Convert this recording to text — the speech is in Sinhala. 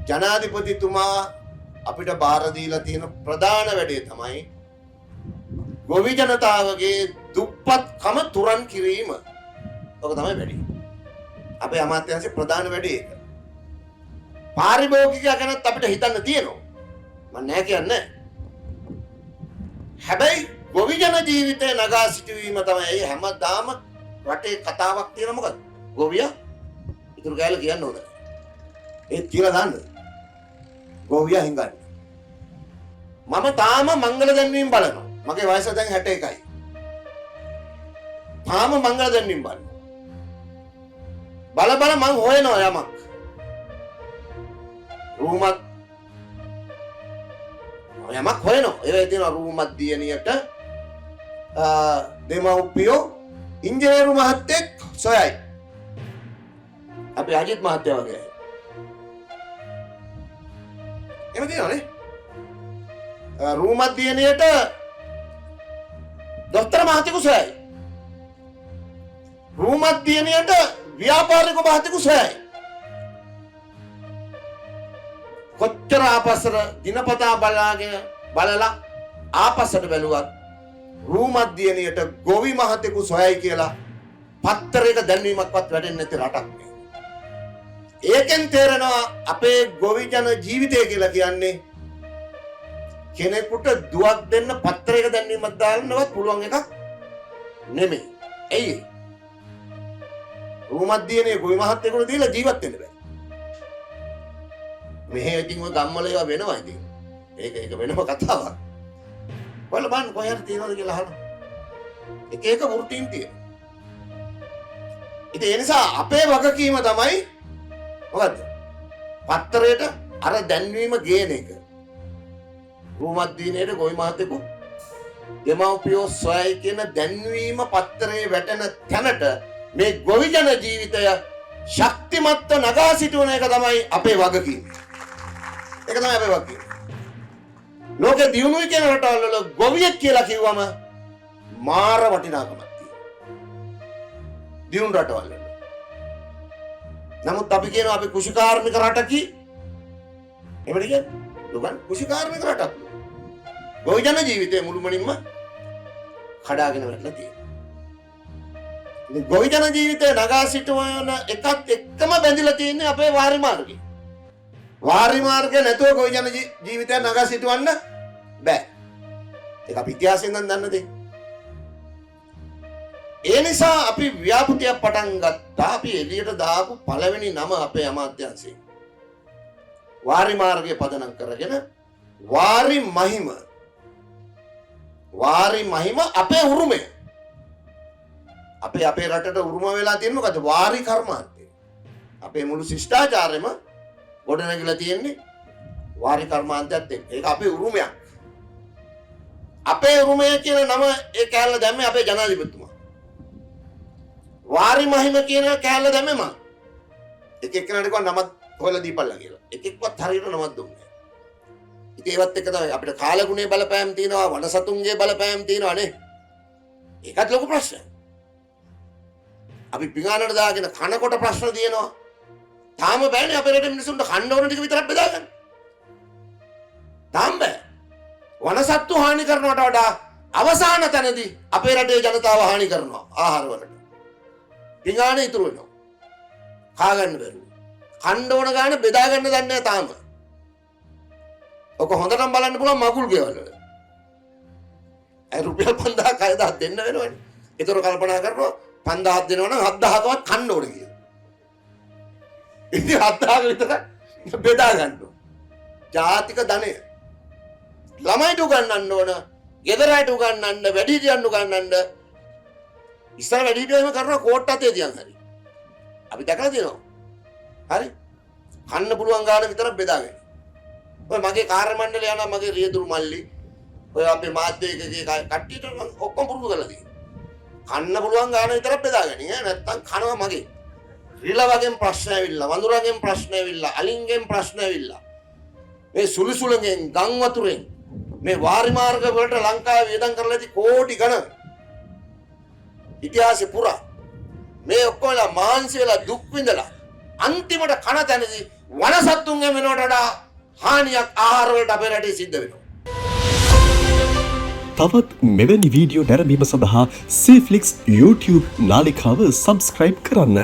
ජනාධිපතිතුමා අපිට බාර දීලා තියෙන ප්‍රධාන වැඩේ තමයි ගොවි ජනතාවගේ දුප්පත්කම තුරන් කිරීම. ඔක තමයි වැඩේ. අපේ අමාත්‍යාංශයේ ප්‍රධාන වැඩේ ඒක. පාරිභෝගිකයා ගැනත් අපිට හිතන්න තියෙනවා. මම නෑ කියන්නේ. හැබැයි ගොවි ජන ජීවිතේ නගා සිටවීම තමයි හැමදාම රටේ කතාවක් තියෙන මොකද? ගොවියා ඉතුරු ගෑල කියන්න ඕනේ. ඒත් කියලා දාන්න. ගොවියා හිඟන්නේ. මම තාම මංගල දැන්වීම බලනවා. මගේ වයස දැන් 61යි. තාම මංගල දැන්වීම බලනවා. බල මං හොයනවා යමක්. රූමත් යමක් හොයනවා. ඒ තියෙනවා රූමත් දියණියට දෙමව්පියෝ ඉංජිනේරු මහත්තයෙක් සොයයි. අපි අජිත් මහත්තයා වගේ. එහෙම තියෙනවනේ. රූමත් දියණියට දොස්තර මහත්තයෙකු සොයයි. රූමත් දියණියට ව්‍යාපාරික මහත්තයෙකු සොයයි. කොච්චර ආපස්සට දිනපතා බලලා ආපස්සට බැලුවත් රූමත් දියණියට ගොවි මහත්තයෙකු සොයයි කියලා පත්තරයක දැන්වීමක්වත් වැඩෙන්නේ නැති රටක් මේ. ඒකෙන් තේරෙනවා අපේ ගොවි ජන ජීවිතය කියලා කියන්නේ කෙනෙකුට දුවක් දෙන්න පත්තරයක දැන්වීමක් දාන්නවත් පුළුවන් එකක් නෙමෙයි. ඇයි? රූමත් දියණිය ගොවි මහත්තයෙකුට දීලා ජීවත් වෙන්න බෑ. මෙහෙ ඉතින් ඔය ගම්වල ඒවා වෙනවා ඉතින්. ඒක වෙනම කතාවක්. ඔයාලා බලන්න කොහේ තියෙනවද කියලා අහන්න. එක එක වෘත්තීන් තියෙනවා. ඉතින් ඒ නිසා අපේ වගකීම තමයි මොකද්ද? පත්තරයට අර දැන්වීම ගේන එක. රූමත් දිනේට ගොවි මහත්තයෙකු දෙමව්පියෝ සොයයි කියන දැන්වීම පත්තරේ වැටෙන තැනට මේ ගොවි ජන ජීවිතය ශක්තිමත්ව නගා සිටවන එක තමයි අපේ වගකීම. ඒක තමයි අපේ වගකීම. ලෝකෙ දියුණුවයි කියන රටවල් වල ගොවියෙක් කියලා කිව්වම මාර වටිනාකමක් තියෙනවා. දියුණු රටවල් වල. නමුත් අපි කියනවා අපි කුෂිකාර්මික රටකි. එහෙමද කියන්නේ? දුකන් කුෂිකාර්මික රටක්. ගොවි ජන ජීවිතේ මුළුමනින්ම කඩාගෙන වැටලා තියෙනවා. ඉතින් ගොවි ජන ජීවිතේ නගා සිටවන එකත් එක්කම බැඳිලා තියෙන්නේ අපේ වාරි මාර්ගය. වාරි මාර්ගය නැතුව ගොවි ජන ජීවිතය නගා සිටවන්න බෑ. ඒක අපි ඉතිහාසයෙන් නම් දන්න දෙයක්. ඒ නිසා අපි ව්‍යාපෘතියක් පටන් ගත්තා. අපි එළියට දාපු පළවෙනි නම අපේ අමාත්‍යාංශයෙන්. වාරි මාර්ගය පදනම් කරගෙන වාරි මහිම අපේ උරුමය. අපේ රටට උරුම වෙලා තියෙන මොකද? වාරි කර්මාන්තය. අපේ මුළු ශිෂ්ටාචාරෙම ගොඩනැගිලා තියෙන්නේ වාරි කර්මාන්තයත් එක්ක. ඒක අපේ උරුමයක්. අපේ උරුමය කියන නම ඒ කෑල්ල දැම්මේ අපේ ජනාධිපතිතුමා. වාරි මහිම කියන කෑල්ල දැම්මේ මම. එක එක්කෙනාට කිව්වා නමක් හොයලා දීපල්ලා කියලා. එකෙක්වත් හරියට නමක් දුන්නේ නැහැ. ඉතින් ඒවත් එක්ක තමයි අපිට කාලගුණේ බලපෑම් තියෙනවා, වනසතුන්ගේ බලපෑම් තියෙනවා නේ. ඒකත් ලොකු ප්‍රශ්නයක්. අපි පිඟානට දාගෙන කනකොට ප්‍රශ්න තියෙනවා. තාම බෑනේ අපේ රටේ මිනිසුන්ට කන්න ඕන ටික විතරක් බෙදාගන්න. තාම බෑ. වනසත්තු හානි කරනවට වඩා අවසාන තැනදී අපේ රටේ ජනතාව හානි කරනවා ආහාර වලට. පිඟාන ඉතුරු වෙනවා. කා ගන්න බැරුව. කන්න ඕන ගාන බෙදා ගන්න දන්නේ නැහැ තාම. ඔක හොඳටම බලන්න පුළුවන් මගුල් ගෙවල් වල. ඒ රුපියල් 5000 6000 දෙන්න වෙනවනේ. ඒතර කල්පනා කරනවා 5000 දෙනවා නම් 7000කවත් කන්න ඕනේ කියලා. ඉතින් 7000 විතර බෙදා ගන්න ඕන. ජාතික ධනය. ළමයිට උගන්වන්න ඕන, ගෙදරට උගන්වන්න, වැඩිහිටියන් උගන්වන්න. ඉස්සර වැඩිහිටියෝ එහෙම කරනවා කෝට් අතේ තියන් හරි. අපි දැකලා තියෙනවා. හරි? කන්න පුළුවන් ගාන විතරක් බෙදාගෙන. ඔය මගේ කාර්ය මණ්ඩලය යනවා මගේ රියදුරු මල්ලි. ඔය අපේ මාධ්‍යයකගේ කට්ටියට ඔක්කොම පුරුදු කරලා තියෙනවා. කන්න පුළුවන් ගාන විතරක් බෙදාගනි. නැත්තම් කනවා මගේ. රිලවගෙන් ප්‍රශ්න ඇවිල්ලා, වඳුරගෙන් ප්‍රශ්න ඇවිල්ලා, අලින්ගෙන් ප්‍රශ්න ඇවිල්ලා. මේ සුළුසුළුගෙන්, ගම් වතුරෙන් මේ වාරි මාර්ග වලට ලංකාවේ වේදම් කරලා ඇති කෝටි ගණන්. ඉතිහාසෙ පුරා මේ ඔක්කොම මාංශ වෙලා දුක් විඳලා අන්තිමට කන තැනදී වනසත්තුන්ගේ වෙනවට වඩා හානියක් ආහාර වලට අපේ රටේ සිද්ධ වෙනවා. තවත් මෙවැනි වීඩියෝ නැරඹීම සඳහා Cflix YouTube නාලිකාව සබස්ක්‍රයිබ් කරන්න.